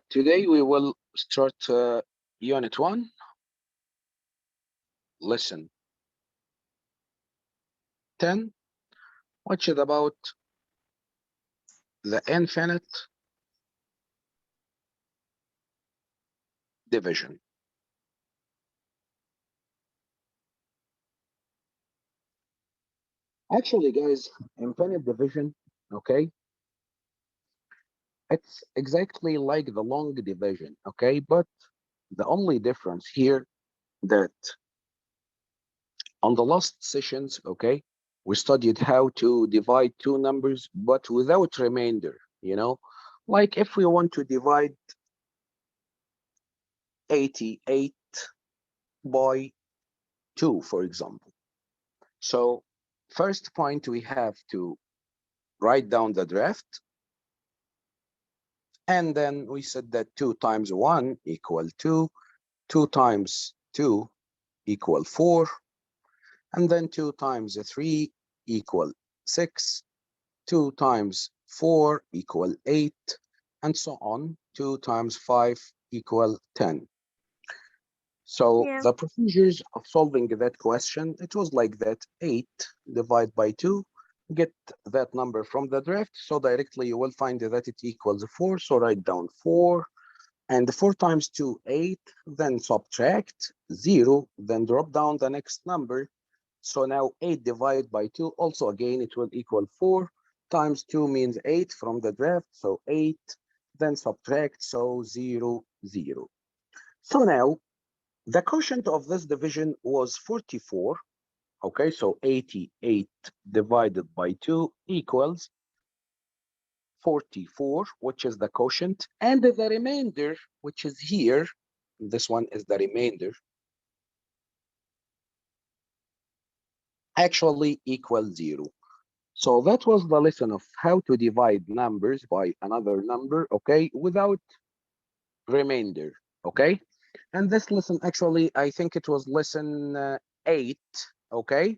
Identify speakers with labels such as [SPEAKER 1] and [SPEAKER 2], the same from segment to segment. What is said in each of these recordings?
[SPEAKER 1] Today we will start Unit 1, Lesson 10, which is about the infinite division. Actually, guys, infinite division, okay, it's exactly like the long division, okay, but the only difference here that on the last sessions, okay, we studied how to divide two numbers, but without remainder, like if we want to divide 88 by 2, for example. So first point, we have to write down the draft. And then we said that 2 times 1 equal 2, 2 times 2 equal 4, and then 2 times 3 equal 6, 2 times 4 equal 8, and so on. 2 times 5 equal 10. So
[SPEAKER 2] Yeah.
[SPEAKER 1] the procedures of solving that question, it was like that: 8 divided by 2, get that number from the draft. So directly you will find that it equals 4. So write down 4, and 4 times 2, 8, then subtract 0, then drop down the next number. So now 8 divided by 2, also again, it will equal 4 times 2 means 8 from the draft. So 8, then subtract, so 0, 0. So now the quotient of this division was 44. Okay, so 88 divided by 2 equals 44, which is the quotient, and the remainder, which is here, this one is the remainder, actually equals 0. So that was the lesson of how to divide numbers by another number, okay, without remainder, okay? And this lesson, actually, I think it was lesson 8, okay?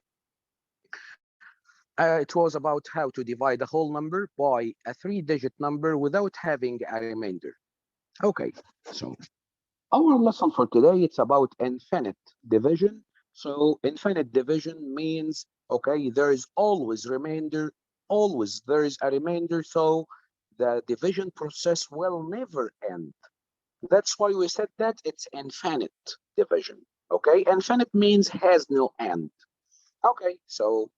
[SPEAKER 1] It was about how to divide a whole number by a 3-digit number without having a remainder. Okay, so our lesson for today, it's about infinite division. So infinite division means, okay, there is always remainder, always there is a remainder, so the division process will never end. That's why we said that it's infinite division. Okay, infinite means has no end. Okay, so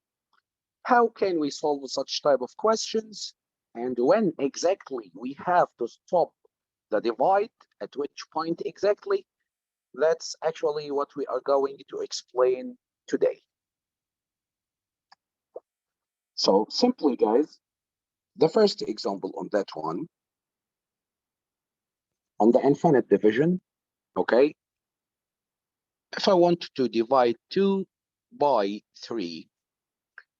[SPEAKER 1] how can we solve such type of questions? And when exactly we have to stop the divide, at which point exactly? That's actually what we are going to explain today. So simply, guys, the first example on that one, on the infinite division, okay, if I want to divide 2 by 3,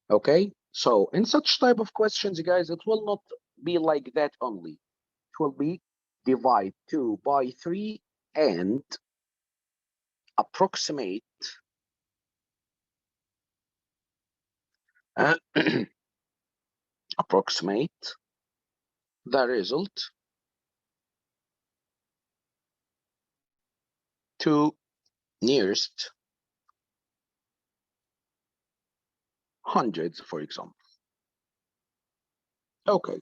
[SPEAKER 1] okay, so in such type of questions, guys, it will not be like that only. It will be divide 2 by 3 and approximate uh, approximate the result to nearest hundreds, for example. Okay,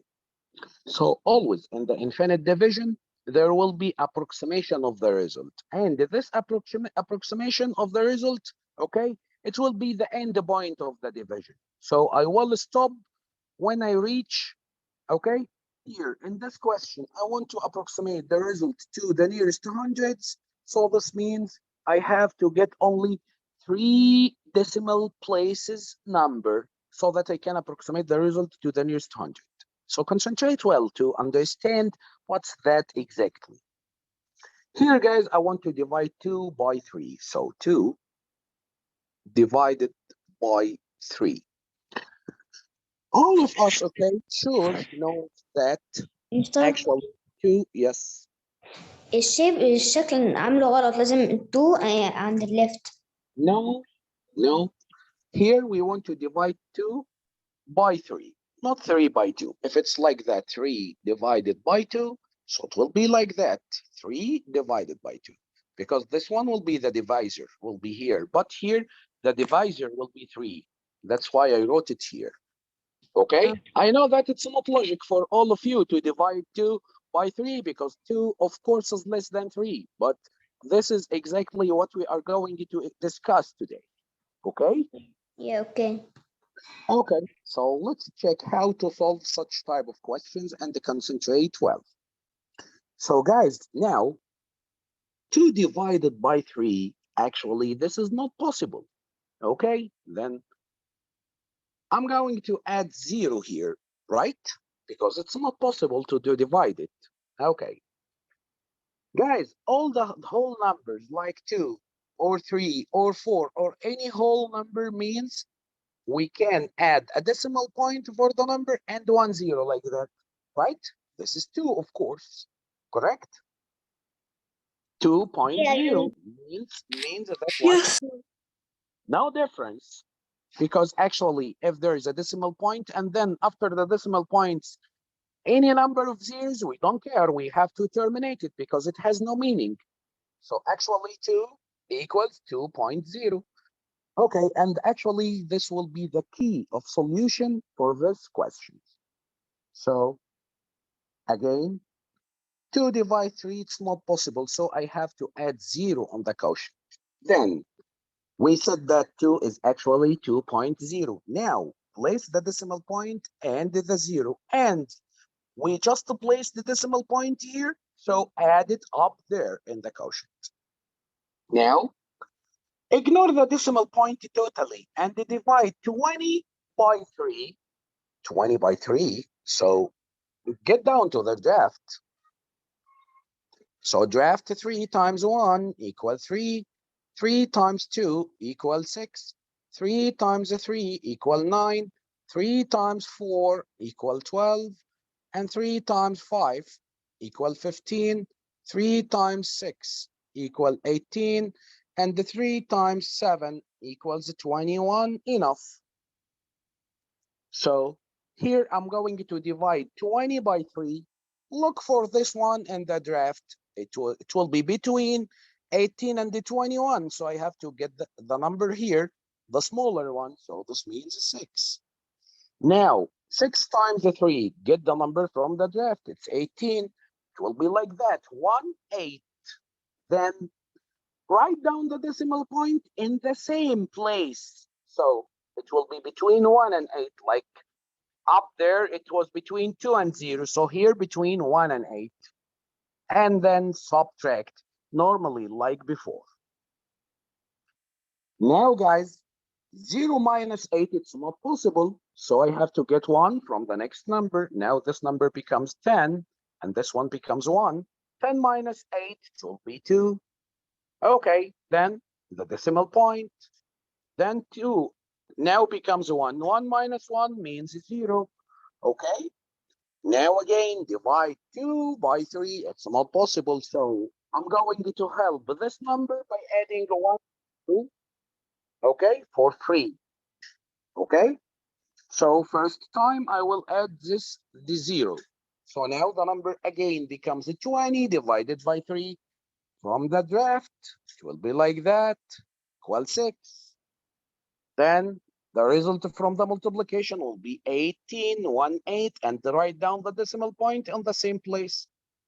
[SPEAKER 1] so always in the infinite division, there will be approximation of the result. And this approximation of the result, okay, it will be the end point of the division. So I will stop when I reach, okay, here in this question, I want to approximate the result to the nearest hundreds. So this means I have to get only 3 decimal places number so that I can approximate the result to the nearest hundred. So concentrate well to understand what's that exactly. Here, guys, I want to divide 2 by 3. So 2 divided by 3. All of us, okay, should know that
[SPEAKER 2] مستر
[SPEAKER 1] actually 2, yes.
[SPEAKER 2] الشكل اللي عامله غلط لازم التو عند الليفت.
[SPEAKER 1] No, no. Here we want to divide 2 by 3, not 3 by 2. If it's like that, 3 divided by 2, So it will be like that, 3 divided by 2, because this one will be the divisor, will be here, but here the divisor will be 3. That's why I wrote it here. Okay, I know that it's not logic for all of you to divide 2 by 3 because 2 of course is less than 3, but this is exactly what we are going to discuss today. Okay.
[SPEAKER 2] Yeah, okay.
[SPEAKER 1] Okay, so let's check how to solve such type of questions and concentrate well. So guys, now 2 divided by 3, actually this is not possible. Okay, then I'm going to add 0 here, right? Because it's not possible to divide it. Okay. Guys, all the whole numbers like 2 or 3 or 4 or any whole number means we can add a decimal point for the number and 1 0 like that, right? This is 2, of course, correct? 2.0 means that 1 is 2. No difference, because actually if there is a decimal point and then after the decimal points any number of zeros, we don't care, we have to terminate it because it has no meaning. So actually 2 equals 2.0. Okay, and actually this will be the key of solution for this question. So again, 2 divide 3, it's not possible, so I have to add 0 on the quotient. Then we said that 2 is actually 2.0. Now place the decimal point and the 0, and we just placed the decimal point here, so add it up there in the quotient. Now ignore the decimal point totally and divide 20 by 3. 20 by 3. So get down to the draft. So draft 3 times 1 equals 3. 3 times 2 equals 6. 3 times 3 equals 9. 3 times 4 equals 12. And 3 times 5 equals 15. 3 times 6 equals 18. And the 3 times 7 equals 21. Enough. So here I'm going to divide 20 by 3. Look for this one in the draft. It will be between 18 and the 21. So I have to get the number here, the smaller one. So this means 6. Now 6 times 3, get the number from the draft. It's 18. It will be like that, 1 8. Then write down the decimal point in the same place. So it will be between 1 and 8, like up there it was between 2 and 0, so here between 1 and 8, and then subtract normally like before. Now guys, 0 minus 8, it's not possible, so I have to get 1 from the next number. Now this number becomes 10 and this one becomes 1. 10 minus 8, it will be 2. Okay, then the decimal point, then 2 now becomes 1. 1 minus 1 means 0. Okay, now again, divide 2 by 3. It's not possible, so I'm going to help this number by adding 1, 2, okay, for 3. Okay, so first time I will add the 0. So now the number again becomes 20 divided by 3. From the draft, it will be like that, equal 6. Then the result from the multiplication will be 18, 1, 8, and write down the decimal point on the same place.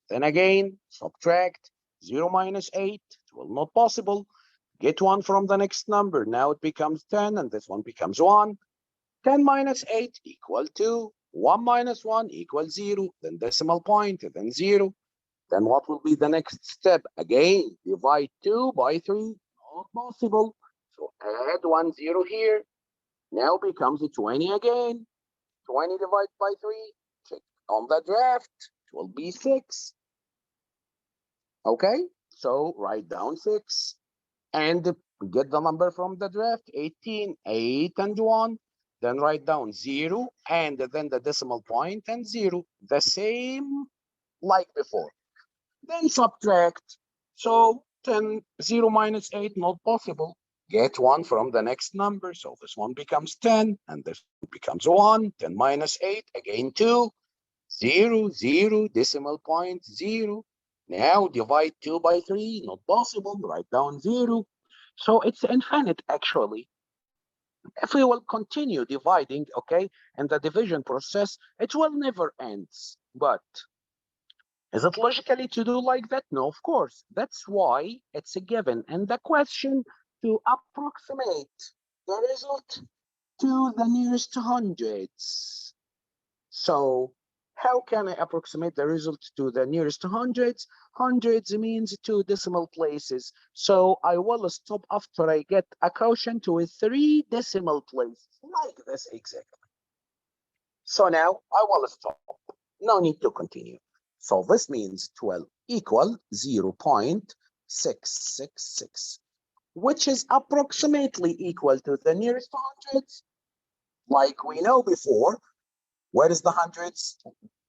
[SPEAKER 1] Then again, subtract 0 minus 8. It will not possible. Get 1 from the next number. Now it becomes 10, and this one becomes 1. 10 minus 8 equal 2. 1 minus 1 equals 0. Then decimal point, then 0. Then what will be the next step? Again, divide 2 by 3. Not possible. So add 1 0 here. Now becomes 20 again. 20 divided by 3. Check on the draft. It will be 6. Okay, so write down 6. And get the number from the draft. 18, 8 and 1. Then write down 0 and then the decimal point and 0. The same like before. Then subtract. So 10, 0 minus 8, not possible. Get 1 from the next number. So this one becomes 10, and this becomes 1. 10 minus 8, again 2. 0, 0, decimal point 0. Now divide 2 by 3, not possible, write down 0. So it's infinite actually. If we will continue dividing, okay, in the division process, it will never end. But is it logically to do like that? No, of course. That's why it's a given in the question to approximate the result to the nearest hundreds. So how can I approximate the result to the nearest hundreds? Hundreds means 2 decimal places. So I will stop after I get a quotient with 3 decimal places, like this exactly. So now I will stop. No need to continue. So this means 12 equal 0.666, which is approximately equal to the nearest hundreds. Like we know before, where is the hundreds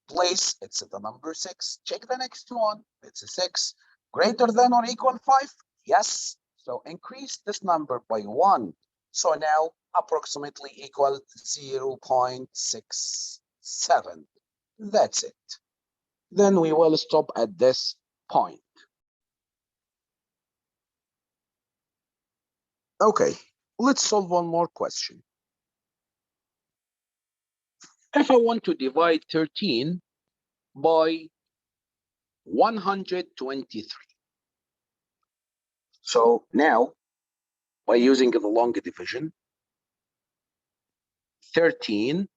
[SPEAKER 1] place? It's the number 6. Check the next one. It's a 6. Greater than or equal 5? Yes. So increase this number by 1. So now approximately equal 0.67. That's it. Then we will stop at this point. Okay, let's solve one more question. If I want to divide 13 by 123. So now, by using the long division, 13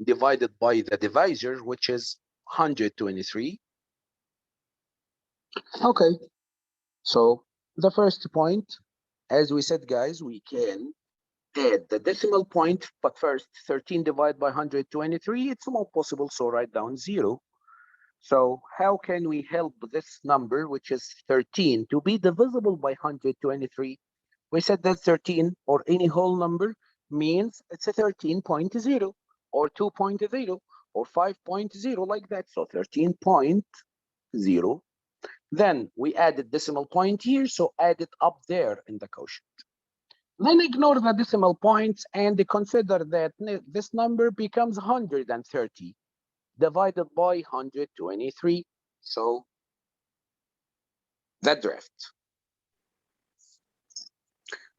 [SPEAKER 1] divided by the divisor, which is 123. Okay, so the first point, as we said, guys, we can add the decimal point, but first 13 divided by 123, it's not possible, so write down 0. So how can we help this number, which is 13, to be divisible by 123? We said that 13 or any whole number means it's a 13.0 or 2.0 or 5.0 like that. So 13.0. Then we added decimal point here, so add it up there in the quotient. Then ignore the decimal points and consider that this number becomes 130 divided by 123. So the drift.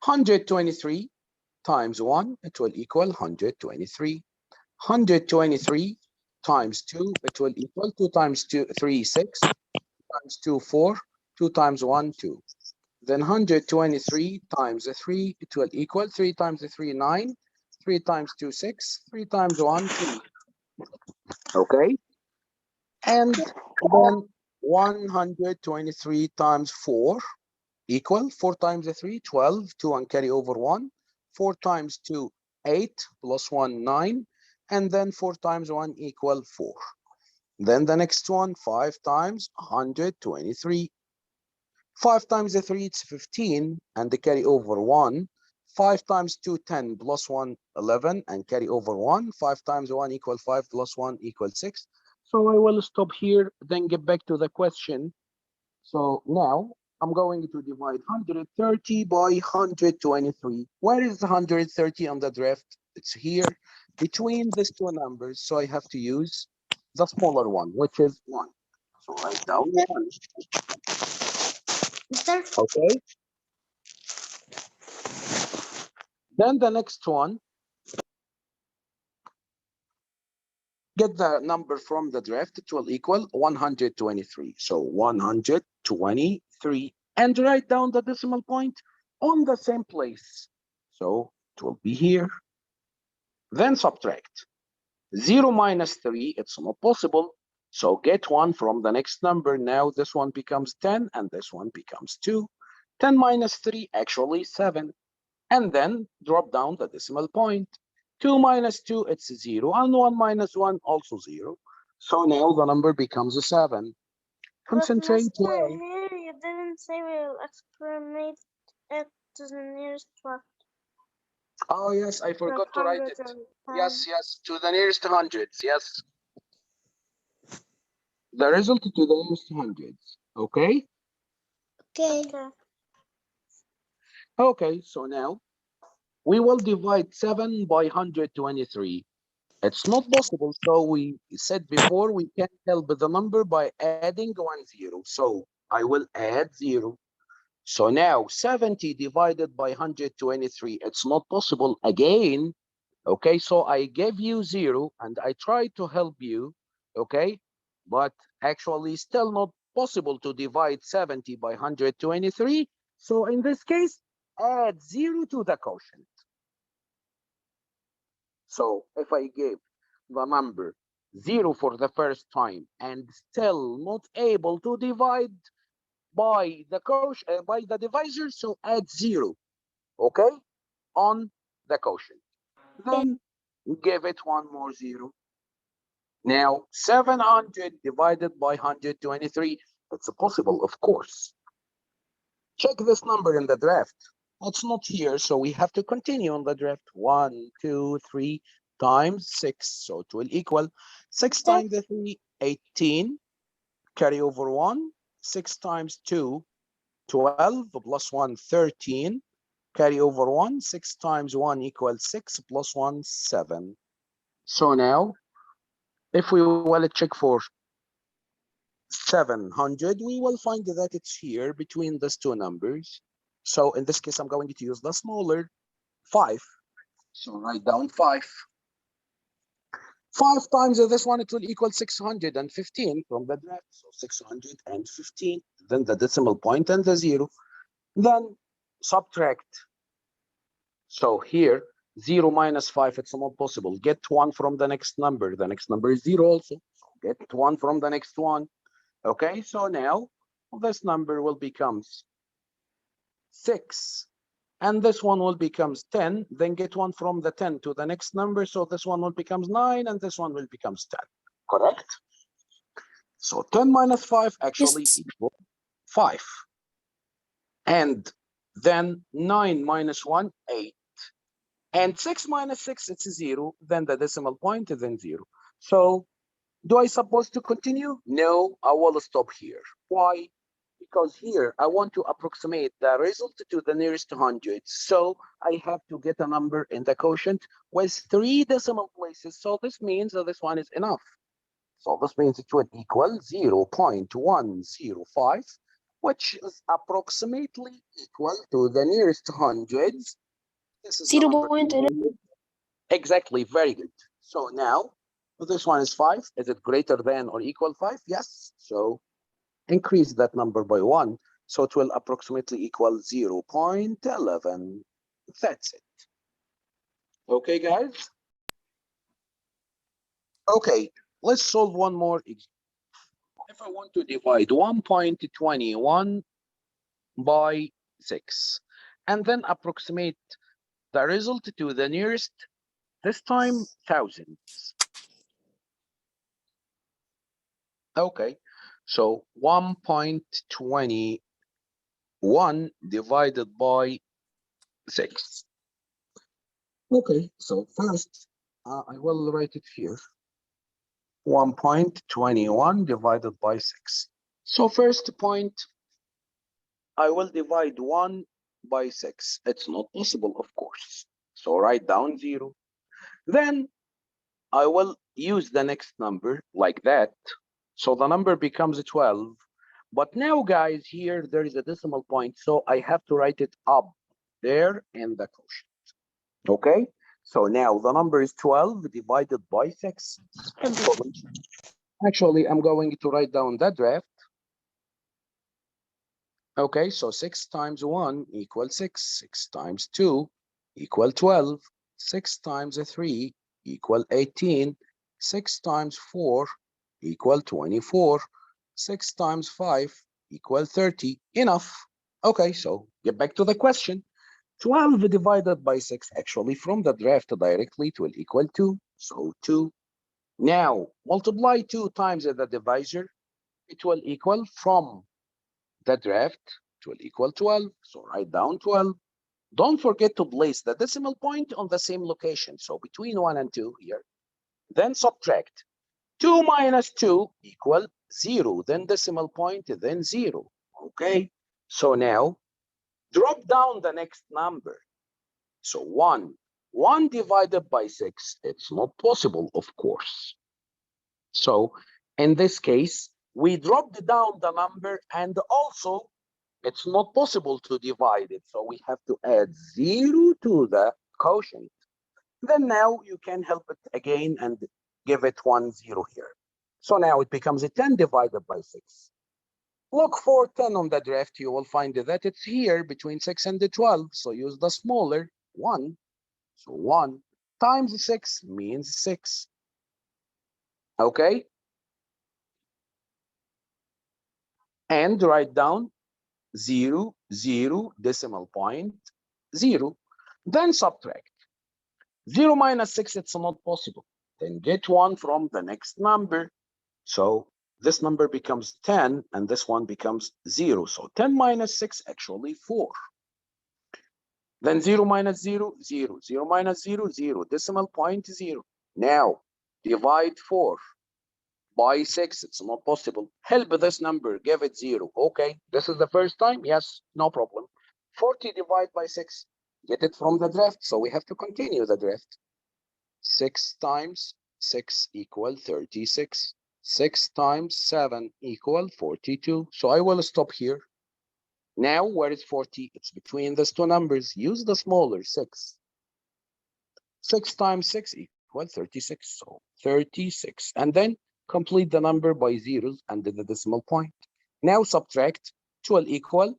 [SPEAKER 1] 123 times 1, it will equal 123. 123 times 2, it will equal 2 times 2, 3, 6, 2 times 2, 4, 2 times 1, 2. Then 123 times 3, it will equal 3 times 3, 9, 3 times 2, 6, 3 times 1, 3. Okay? And then 123 times 4 equal 4 times 3, 12, 2 and carry over 1. 4 times 2, 8, plus 1, 9. And then 4 times 1 equal 4. Then the next one, 5 times 123. 5 times 3, it's 15, and the carry over 1. 5 times 2, 10, plus 1, 11, and carry over 1. 5 times 1 equal 5, plus 1 equal 6. So I will stop here, then get back to the question. So now I'm going to divide 130 by 123. Where is 130 on the drift? It's here between these two numbers. So I have to use the smaller one, which is 1. So write down 1.
[SPEAKER 2] Mister,
[SPEAKER 1] Okay. Then the next one, get the number from the drift. It will equal 123. So 123. And write down the decimal point on the same place. So it will be here. Then subtract. 0 minus 3, it's not possible. So get 1 from the next number. Now this one becomes 10 and this one becomes 2. 10 minus 3, actually 7. And then drop down the decimal point. 2 minus 2, it's 0. And 1 minus 1, also 0. So now the number becomes a 7. Concentrate well.
[SPEAKER 3] Here you didn't say we'll approximate it to the nearest one.
[SPEAKER 1] Oh, yes, I forgot to write it.
[SPEAKER 3] 110.
[SPEAKER 1] Yes, yes, to the nearest hundreds, yes. The result to the nearest hundreds, okay?
[SPEAKER 2] okay.
[SPEAKER 1] Okay, so now we will divide 7 by 123. It's not possible. So we said before we can help the number by adding 1 0. So I will add 0. So now 70 divided by 123, it's not possible again. Okay, so I gave you 0 and I tried to help you. Okay, but actually still not possible to divide 70 by 123. So in this case, add 0 to the quotient. So if I give the number 0 for the first time and still not able to divide by the by the divisor, so add 0, okay, on the quotient. Then give it one more 0. Now 700 divided by 123, it's possible, of course. Check this number in the draft. It's not here, so we have to continue on the draft. 1, 2, 3 times 6, so it will equal 6 times the 3, 18, carry over 1, 6 times 2, 12, plus 1, 13, carry over 1, 6 times 1 equals 6, plus 1, 7. So now, if we will check for 700, we will find that it's here between these two numbers. So in this case, I'm going to use the smaller 5. So write down 5. 5 times this one, it will equal 615 from the draft. So 615, then the decimal point and the 0. Then subtract. So here, 0 minus 5, it's not possible. Get 1 from the next number. The next number is 0 also. So get 1 from the next one. Okay, so now this number will become 6. And this one will become 10. Then get 1 from the 10 to the next number. So this one will become 9, and this one will become 10. Correct? So 10 minus 5 actually equals 5. And then 9 minus 1, 8. And 6 minus 6, it's 0. Then the decimal point is then 0. So do I supposed to continue? No, I will stop here. Why? Because here I want to approximate the result to the nearest hundred. So I have to get a number in the quotient with 3 decimal places. So this means that this one is enough. So this means it would equal 0.105, which is approximately equal to the nearest hundreds. This is
[SPEAKER 2] 0.11.
[SPEAKER 1] Exactly, very good. So now this one is 5. Is it greater than or equal 5? Yes. So increase that number by 1. So it will approximately equal 0.11. That's it. Okay, guys? Okay, let's solve one more example. If I want to divide 1.21 by 6 and then approximate the result to the nearest, this time thousands. Okay, so 1.21 divided by 6. Okay, so first I will write it here. 1.21 divided by 6. So first point, I will divide 1 by 6. It's not possible, of course. So write down 0. Then I will use the next number like that. So the number becomes 12. But now, guys, here there is a decimal point. So I have to write it up there in the quotient. Okay? So now the number is 12 divided by 6. Actually, I'm going to write down that draft. Okay, so 6 times 1 equals 6. 6 times 2 equals 12. 6 times 3 equals 18. 6 times 4 equals 24. 6 times 5 equals 30. Enough. Okay, so get back to the question. 12 divided by 6, actually from the draft directly, it will equal 2. So 2. Now, multiply 2 times the divisor. It will equal from the draft, it will equal 12. So write down 12. Don't forget to place the decimal point on the same location. So between 1 and 2 here. Then subtract. 2 minus 2 equal 0. Then decimal point, then 0. Okay. So now drop down the next number. So 1 1 divided by 6, it's not possible, of course. So in this case, we dropped down the number, and also it's not possible to divide it. So we have to add 0 to the quotient. Then now you can help it again and give it 1 0 here. So now it becomes a 10 divided by 6. Look for 10 on the draft. You will find that it's here between 6 and the 12. So use the smaller 1. So 1 times 6 means 6. Okay? And write down 0, 0, decimal point, 0. Then subtract. 0 minus 6, it's not possible. Then get 1 from the next number. So this number becomes 10, and this one becomes 0. So 10 minus 6, actually 4. Then 0 minus 0, 0. 0 minus 0, 0. Decimal point, 0. Now, divide 4 by 6. It's not possible. Help this number. Give it 0. Okay, this is the first time. Yes, no problem. 40 divided by 6. Get it from the draft. So we have to continue the draft. 6 times 6 equal 36. 6 times 7 equal 42. So I will stop here. Now, where is 40? It's between these two numbers. Use the smaller 6. 6 times 6 equal 36. So 36. And then complete the number by zeros under the decimal point. Now subtract 12 equal.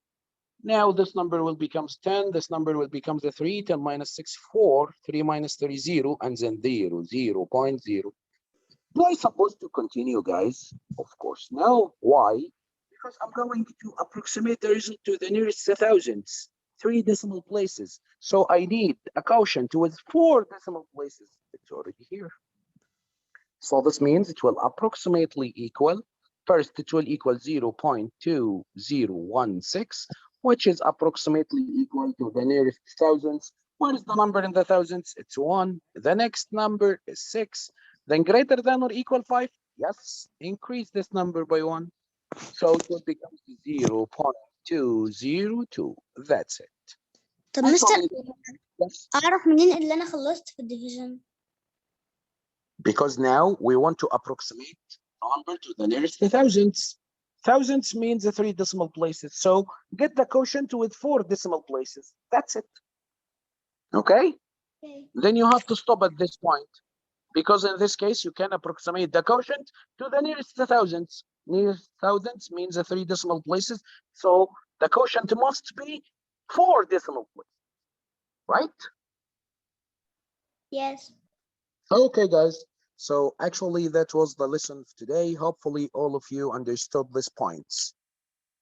[SPEAKER 1] Now this number will become 10. This number will become the 3. 10 minus 6, 4. 3 minus 3, 0. And then 0, 0, 0.0. Do I supposed to continue, guys? Of course. No. Why? Because I'm going to approximate the result to the nearest thousands, 3 decimal places. So I need a quotient with 4 decimal places. It's already here. So this means it will approximately equal, first it will equal 0.2016, which is approximately equal to the nearest thousands. What is the number in the thousands? It's 1. The next number is 6. Then greater than or equal 5? Yes, increase this number by 1. So it will become 0.202. That's it.
[SPEAKER 2] طب مستر
[SPEAKER 1] Actually, yes,
[SPEAKER 2] أعرف منين اللي أنا خلصت في الديفيجن؟
[SPEAKER 1] because now we want to approximate the number to the nearest thousands. Thousands means the 3 decimal places. So get the quotient with 4 decimal places. That's it. Okay?
[SPEAKER 2] Okay.
[SPEAKER 1] Then you have to stop at this point, because in this case, you can approximate the quotient to the nearest thousands. Nearest thousands means the 3 decimal places. So the quotient must be 4 decimal places, right?
[SPEAKER 2] Yes.
[SPEAKER 1] Okay, guys. So actually, that was the lesson of today. Hopefully, all of you understood these points.